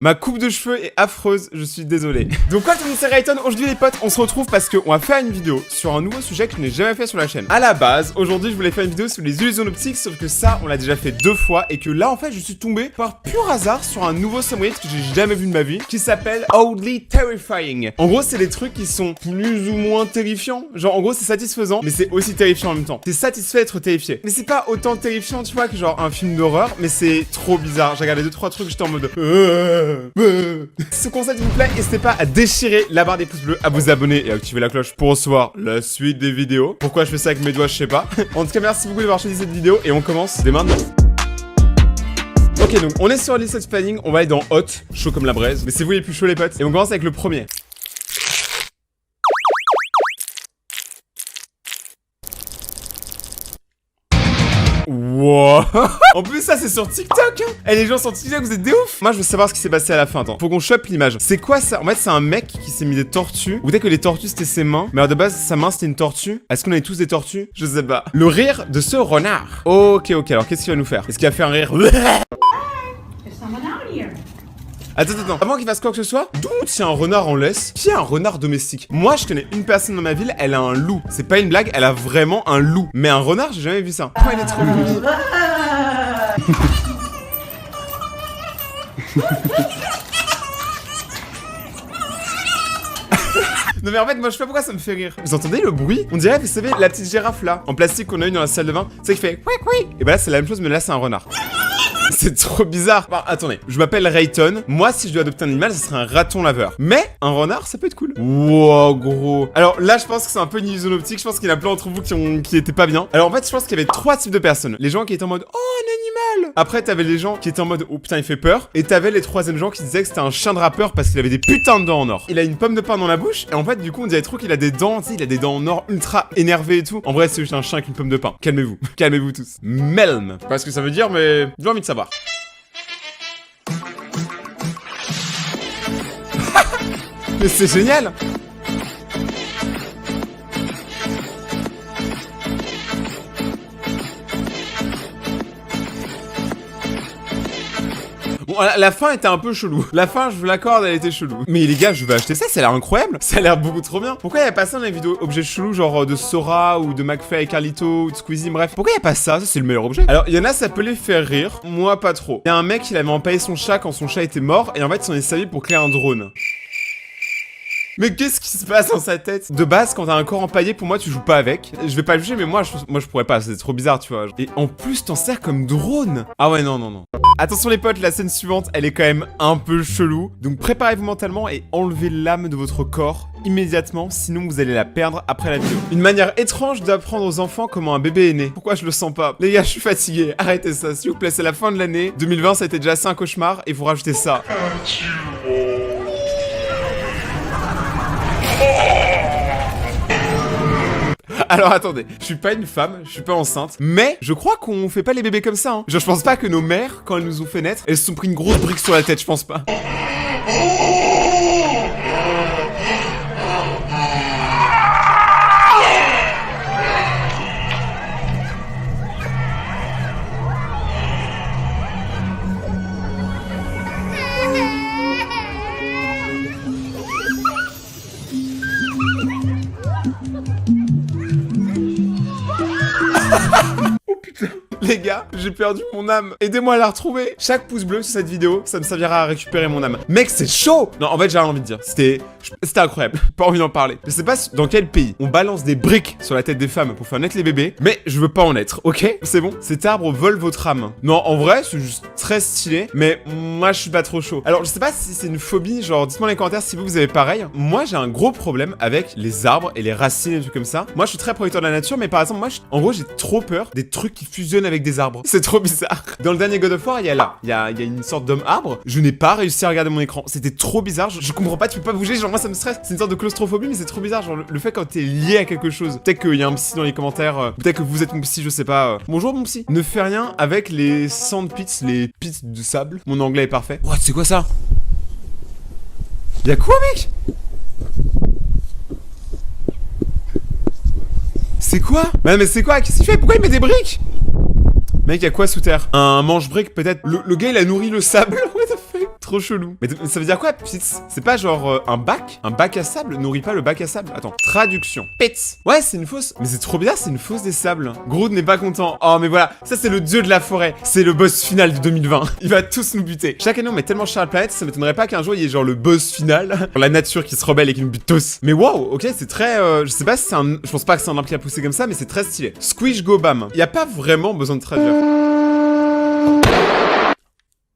Ma coupe de cheveux est affreuse, je suis désolé. Donc quoi, tout le monde, c'est Rayton. Aujourd'hui les potes, on se retrouve parce qu'on va faire une vidéo sur un nouveau sujet que je n'ai jamais fait sur la chaîne. À la base, aujourd'hui je voulais faire une vidéo sur les illusions optiques, sauf que ça, on l'a déjà fait 2 fois et que là en fait je suis tombé par pur hasard sur un nouveau summary que j'ai jamais vu de ma vie, qui s'appelle Oddly Terrifying. En gros, c'est des trucs qui sont plus ou moins terrifiants. Genre en gros c'est satisfaisant, mais c'est aussi terrifiant en même temps. T'es satisfait d'être terrifié. Mais c'est pas autant terrifiant, tu vois, que genre un film d'horreur, mais c'est trop bizarre. J'ai regardé 2-3 trucs, j'étais en mode... Ce concept vous plaît, n'hésitez pas à déchirer la barre des pouces bleus, à vous abonner et à activer la cloche pour recevoir la suite des vidéos. Pourquoi je fais ça avec mes doigts, je sais pas. En tout cas, merci beaucoup d'avoir choisi cette vidéo et on commence dès maintenant. Ok, donc on est sur Oddly Terrifying, on va aller dans hot, chaud comme la braise. Mais c'est vous les plus chauds les potes. Et on commence avec le premier. Wow. En plus ça c'est sur TikTok hein. Et les gens sur TikTok vous êtes des ouf. Moi je veux savoir ce qui s'est passé à la fin. Attends, faut qu'on chope l'image. C'est quoi ça? En fait c'est un mec qui s'est mis des tortues. Ou peut-être que les tortues c'était ses mains. Mais alors de base sa main c'était une tortue. Est-ce qu'on avait tous des tortues? Je sais pas. Le rire de ce renard. Ok alors qu'est-ce qu'il va nous faire? Est-ce qu'il va faire un rire? Attends, avant qu'il fasse quoi que ce soit, d'où tient un renard en laisse? Qui est un renard domestique? Moi, je connais une personne dans ma ville, elle a un loup. C'est pas une blague, elle a vraiment un loup. Mais un renard, j'ai jamais vu ça. Oh, il est trop mignon. Non mais en fait moi je sais pas pourquoi ça me fait rire. Vous entendez le bruit? On dirait, vous savez, la petite girafe là, en plastique qu'on a eu dans la salle de bain. C'est qui fait oui. Et bah là c'est la même chose mais là c'est un renard. C'est trop bizarre. Bon, attendez, je m'appelle Rayton. Moi, si je dois adopter un animal, ce serait un raton laveur. Mais un renard, ça peut être cool. Wow, gros. Alors là, je pense que c'est un peu une illusion optique. Je pense qu'il y en a plein d'entre vous qui étaient pas bien. Alors en fait, je pense qu'il y avait 3 types de personnes. Les gens qui étaient en mode, oh, un animal. Après, t'avais les gens qui étaient en mode, oh putain, il fait peur. Et t'avais les 3e gens qui disaient que c'était un chien de rappeur parce qu'il avait des putains de dents en or. Il a une pomme de pain dans la bouche. Et en fait, du coup, on dirait trop qu'il a des dents. Tu sais, il a des dents en or ultra énervées et tout. En vrai, c'est juste un chien avec une pomme de pain. Calmez-vous. Calmez-vous tous. Melm. Je sais pas ce que ça veut dire, mais j'ai envie de savoir. Mais c'est génial! Bon, la fin était un peu chelou. La fin, je vous l'accorde, elle était chelou. Mais les gars, je vais acheter ça, ça a l'air incroyable. Ça a l'air beaucoup trop bien. Pourquoi y a pas ça dans les vidéos objets chelous, genre de Sora ou de McFly et Carlito ou de Squeezie, bref. Pourquoi y a pas ça? Ça, c'est le meilleur objet. Alors, il y en a, ça peut les faire rire. Moi, pas trop. Il y a un mec, il avait empaillé son chat quand son chat était mort et en fait, il s'en est servi pour créer un drone. Mais qu'est-ce qui se passe dans sa tête? De base, quand t'as un corps empaillé, pour moi, tu joues pas avec. Je vais pas le juger, mais moi, je pourrais pas. C'est trop bizarre, tu vois. Et en plus, t'en sers comme drone. Ah ouais, non. Attention les potes, la scène suivante, elle est quand même un peu chelou. Donc préparez-vous mentalement et enlevez l'âme de votre corps immédiatement, sinon vous allez la perdre après la vidéo. Une manière étrange d'apprendre aux enfants comment un bébé est né. Pourquoi je le sens pas? Les gars, je suis fatigué. Arrêtez ça, s'il vous plaît. C'est la fin de l'année. 2020, ça a été déjà assez un cauchemar et vous rajoutez ça. Alors attendez, je suis pas une femme, je suis pas enceinte, mais je crois qu'on fait pas les bébés comme ça, hein. Genre je pense pas que nos mères, quand elles nous ont fait naître, elles se sont pris une grosse brique sur la tête, je pense pas. Les gars, j'ai perdu mon âme. Aidez-moi à la retrouver. Chaque pouce bleu sur cette vidéo, ça me servira à récupérer mon âme. Mec, c'est chaud. Non, en fait, j'ai rien envie de dire. C'était incroyable. Pas envie d'en parler. Je sais pas dans quel pays on balance des briques sur la tête des femmes pour faire naître les bébés, mais je veux pas en être, ok? C'est bon? Cet arbre vole votre âme. Non, en vrai, c'est juste très stylé, mais moi, je suis pas trop chaud. Alors, je sais pas si c'est une phobie, genre, dites-moi dans les commentaires si vous avez pareil. Moi, j'ai un gros problème avec les arbres et les racines et des trucs comme ça. Moi, je suis très protecteur de la nature, mais par exemple, moi, en gros, j'ai trop peur des trucs qui fusionnent avec des arbres. C'est trop bizarre. Dans le dernier God of War, il y a une sorte d'homme arbre. Je n'ai pas réussi à regarder mon écran. C'était trop bizarre. Je comprends pas, tu peux pas bouger. Genre, moi, ça me stresse. C'est une sorte de claustrophobie, mais c'est trop bizarre. Genre, le fait quand t'es lié à quelque chose. Peut-être qu'il y a un psy dans les commentaires. Peut-être que vous êtes mon psy, je sais pas. Bonjour, mon psy. Ne fais rien avec les sand pits, les pits de sable. Mon anglais est parfait. What, c'est quoi ça? Y'a quoi, mec? C'est quoi? Mais c'est quoi? Qu'est-ce qu'il fait? Pourquoi il met des briques? Mec, y'a quoi sous terre? Un manche-brique peut-être? Le gars il a nourri le sable? What the fuck? Trop chelou. Mais ça veut dire quoi, pits? C'est pas genre un bac? Un bac à sable nourrit pas le bac à sable? Attends, traduction. Pits. Ouais, c'est une fausse. Mais c'est trop bizarre, c'est une fausse des sables. Groot n'est pas content. Oh, mais voilà, ça c'est le dieu de la forêt. C'est le boss final de 2020. Il va tous nous buter. Chaque année, on met tellement cher à la planète, ça m'étonnerait pas qu'un jour il y ait genre le boss final. La nature qui se rebelle et qui nous bute tous. Mais waouh, ok, c'est très. Je sais pas si c'est un. Je pense pas que c'est un arbre qui a poussé comme ça, mais c'est très stylé. Squish Go Bam. Y a pas vraiment besoin de traduire.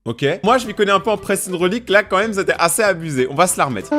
Ok. Moi, je m'y connais un peu en press and relique. Là, quand même, c'était assez abusé. On va se la remettre.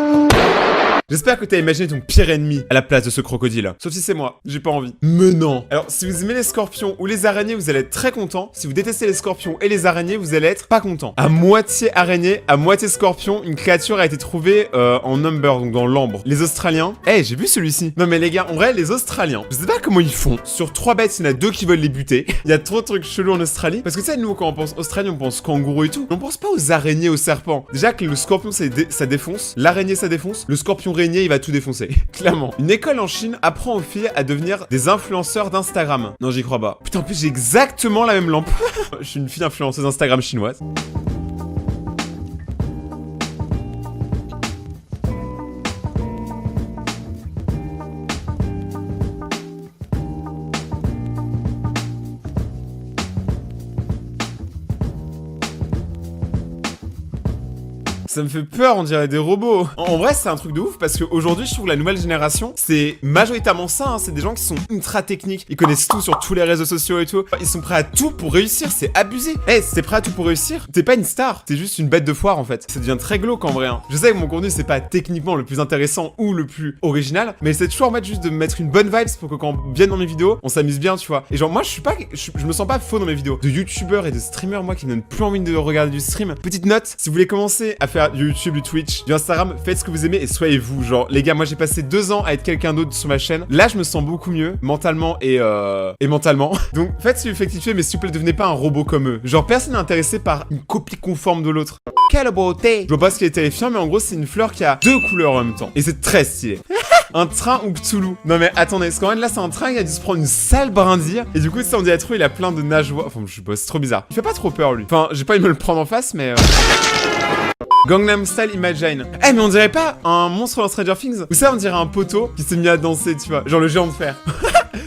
J'espère que t'as imaginé ton pire ennemi à la place de ce crocodile. Sauf si c'est moi, j'ai pas envie. Mais non. Alors, si vous aimez les scorpions ou les araignées, vous allez être très content. Si vous détestez les scorpions et les araignées, vous allez être pas content. À moitié araignée, à moitié scorpion, une créature a été trouvée en number, donc dans l'ambre. Les Australiens... j'ai vu celui-ci. Non mais les gars, en vrai, les Australiens, je sais pas comment ils font. Sur 3 bêtes, il y en a 2 qui veulent les buter. Il y a trop de trucs chelous en Australie. Parce que tu sais, nous, quand on pense Australie, on pense kangourou et tout. On pense pas aux araignées, aux serpents. Déjà que le scorpion, ça défonce. L'araignée, ça défonce. Le scorpion régné, il va tout défoncer. Clairement. Une école en Chine apprend aux filles à devenir des influenceurs d'Instagram. Non, j'y crois pas. Putain, en plus, j'ai exactement la même lampe. Je suis une fille influenceuse Instagram chinoise. Ça me fait peur, on dirait des robots. En vrai, c'est un truc de ouf parce qu'aujourd'hui, je trouve que la nouvelle génération, c'est majoritairement ça. Hein. C'est des gens qui sont ultra techniques. Ils connaissent tout sur tous les réseaux sociaux et tout. Ils sont prêts à tout pour réussir. C'est abusé. Si t'es prêt à tout pour réussir, t'es pas une star. T'es juste une bête de foire en fait. Ça devient très glauque en vrai. Hein. Je sais que mon contenu, c'est pas techniquement le plus intéressant ou le plus original, mais c'est toujours en fait juste de mettre une bonne vibe pour que quand on vienne dans mes vidéos, on s'amuse bien, tu vois. Et genre, moi, je me sens pas faux dans mes vidéos. De youtubeurs et de streamers, moi, qui me donnent plus envie de regarder du stream. Petite note, si vous voulez commencer à faire du YouTube, du Twitch, du Instagram, faites ce que vous aimez et soyez vous. Genre, les gars, moi j'ai passé 2 ans à être quelqu'un d'autre sur ma chaîne. Là, je me sens beaucoup mieux, mentalement et mentalement. Donc, faites ce que vous faites kiffer, mais s'il vous plaît, devenez pas un robot comme eux. Genre, personne n'est intéressé par une copie conforme de l'autre. Quelle beauté! Je vois pas ce qui est terrifiant, mais en gros, c'est une fleur qui a 2 couleurs en même temps. Et c'est très stylé. Un train ou Cthulhu. Non mais attendez, parce qu'en fait là c'est un train qui a dû se prendre une sale brindille. Et du coup ça on dirait trop il a plein de nageoires. Enfin je sais pas, c'est trop bizarre. Il fait pas trop peur lui. Enfin j'ai pas envie de me le prendre en face mais... Gangnam Style Imagine. Mais on dirait pas un monstre dans Stranger Things? Ou ça on dirait un poteau qui s'est mis à danser tu vois. Genre le géant de fer.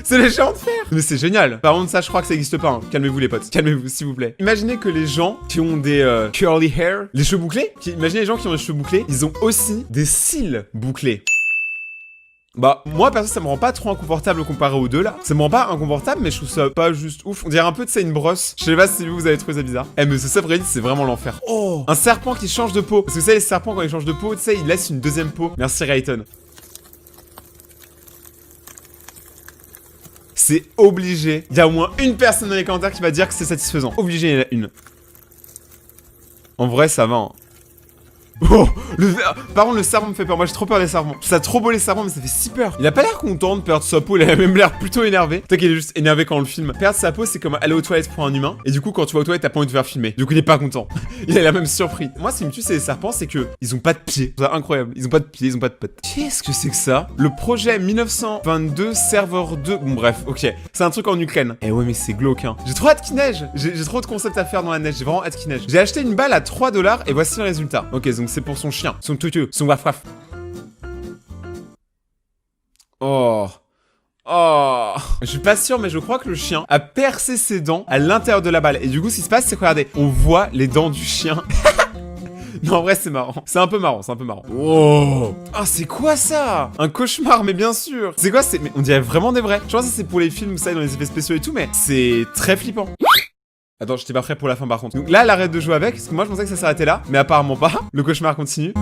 C'est le géant de fer. Mais c'est génial. Par contre ça je crois que ça existe pas hein. Calmez-vous les potes. Calmez-vous s'il vous plaît. Imaginez que les gens qui ont des curly hair, les cheveux bouclés, imaginez les gens qui ont des cheveux bouclés, ils ont aussi des cils bouclés. Bah, moi, perso, ça me rend pas trop inconfortable comparé aux deux, là. Ça me rend pas inconfortable, mais je trouve ça pas juste ouf. On dirait un peu, tu sais, une brosse. Je sais pas si vous avez trouvé ça bizarre. Mais ce subreddit, c'est vraiment l'enfer. Oh! Un serpent qui change de peau. Parce que vous savez, les serpents, quand ils changent de peau, tu sais, ils laissent une deuxième peau. Merci, Rayton. C'est obligé. Il y a au moins une personne dans les commentaires qui va dire que c'est satisfaisant. Obligé, il y en a une. En vrai, ça va, hein. Oh, par contre le serpent me fait peur, moi j'ai trop peur des serpents. Je trouve ça trop beau les serpents mais ça fait si peur. Il a pas l'air content de perdre sa peau, il a même l'air plutôt énervé. Peut-être qu'il est juste énervé quand on le filme. Perdre sa peau c'est comme aller aux toilettes pour un humain. Et du coup quand tu vas aux toilettes t'as pas envie de faire filmer. Du coup il est pas content. Il a la même surpris. Moi ce qui me tue c'est les serpents, c'est que ils ont pas de pieds. C'est incroyable, ils ont pas de pieds, ils ont pas de pattes. Qu'est-ce que c'est que ça? Le projet 1922 serveur 2. Bon bref, ok. C'est un truc en Ukraine. Ouais mais c'est glauque hein. J'ai trop hâte qu'il neige. J'ai trop de concepts à faire dans la neige, j'ai vraiment hâte qu'il neige. J'ai acheté une balle à 3 $ et voici le résultat. Ok donc c'est pour son chien, son tutu, son waf waf. Oh. Oh. Je suis pas sûr mais je crois que le chien a percé ses dents à l'intérieur de la balle. Et du coup ce qui se passe c'est que regardez, on voit les dents du chien. Non en vrai c'est marrant. C'est un peu marrant, c'est un peu marrant. Oh. Ah c'est quoi ça? Un cauchemar mais bien sûr. C'est quoi c'est... Mais on dirait vraiment des vrais. Je pense que c'est pour les films, vous savez, dans les effets spéciaux et tout, mais c'est très flippant. Attends, j'étais pas prêt pour la fin par contre. Donc là, elle arrête de jouer avec, parce que moi je pensais que ça s'arrêtait là, mais apparemment pas. Le cauchemar continue.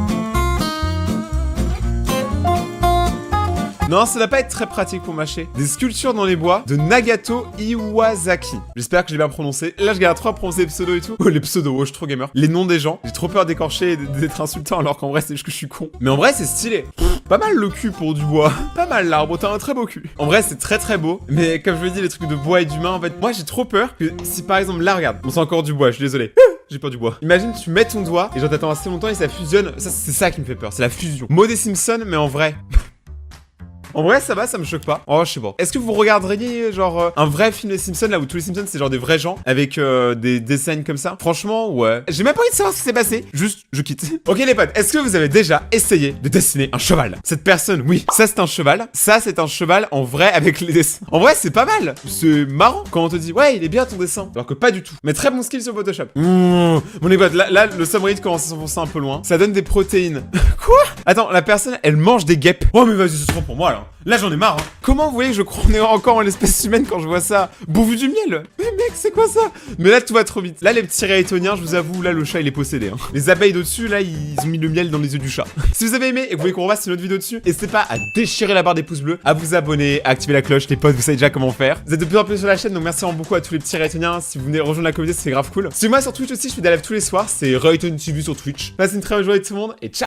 Non, ça va pas être très pratique pour mâcher. Des sculptures dans les bois de Nagato Iwasaki. J'espère que j'ai bien prononcé. Là, je galère trop à prononcer les pseudos et tout. Oh, les pseudos, oh, je suis trop gamer. Les noms des gens. J'ai trop peur d'écorcher et d'être insultant alors qu'en vrai, c'est juste que je suis con. Mais en vrai, c'est stylé. Pas mal le cul pour du bois. Pas mal l'arbre, t'as un très beau cul. En vrai, c'est très très beau. Mais comme je vous l'ai dit, les trucs de bois et d'humain, en fait, moi j'ai trop peur que si par exemple, là, regarde, bon, c'est encore du bois, je suis désolé. J'ai peur du bois. Imagine, tu mets ton doigt et genre t'attends assez longtemps et ça fusionne. Ça, c'est ça qui me fait peur. C'est la fusion. Mot des Simpsons, mais en vrai. En vrai, ça va, ça me choque pas. Oh, je sais pas. Est-ce que vous regarderiez, genre, un vrai film des Simpsons, là où tous les Simpsons, c'est genre des vrais gens, avec des scènes comme ça? Franchement, ouais. J'ai même pas envie de savoir ce qui s'est passé. Juste, je quitte. Ok, les potes, est-ce que vous avez déjà essayé de dessiner un cheval? Cette personne, oui, ça c'est un cheval. Ça, c'est un cheval en vrai avec les dessins. En vrai, c'est pas mal. C'est marrant quand on te dit, ouais, il est bien ton dessin. Alors que pas du tout. Mais très bon skill sur Photoshop. Bon, les potes, là, le subreddit commence à s'enfoncer un peu loin. Ça donne des protéines. Quoi? Attends, la personne, elle mange des guêpes. Oh, mais vas-y, ce sera pour moi, là. Là, j'en ai marre. Hein. Comment vous voyez que je crois qu'on est encore en l'espèce humaine quand je vois ça? Bouffe du miel? Mais mec, c'est quoi ça? Mais là, tout va trop vite. Là, les petits réétoniens, je vous avoue, là, le chat, il est possédé. Hein. Les abeilles d'au-dessus, là, ils ont mis le miel dans les yeux du chat. Si vous avez aimé et que vous voulez qu'on refasse une autre vidéo dessus, n'hésitez pas à déchirer la barre des pouces bleus, à vous abonner, à activer la cloche. Les potes, vous savez déjà comment faire. Vous êtes de plus en plus sur la chaîne, donc merci vraiment beaucoup à tous les petits réétoniens. Si vous venez rejoindre la communauté, c'est grave cool. Suivez-moi sur Twitch aussi, je fais des lives tous les soirs. C'est Rééton TV sur Twitch. Passez une très bonne journée tout le monde et ciao!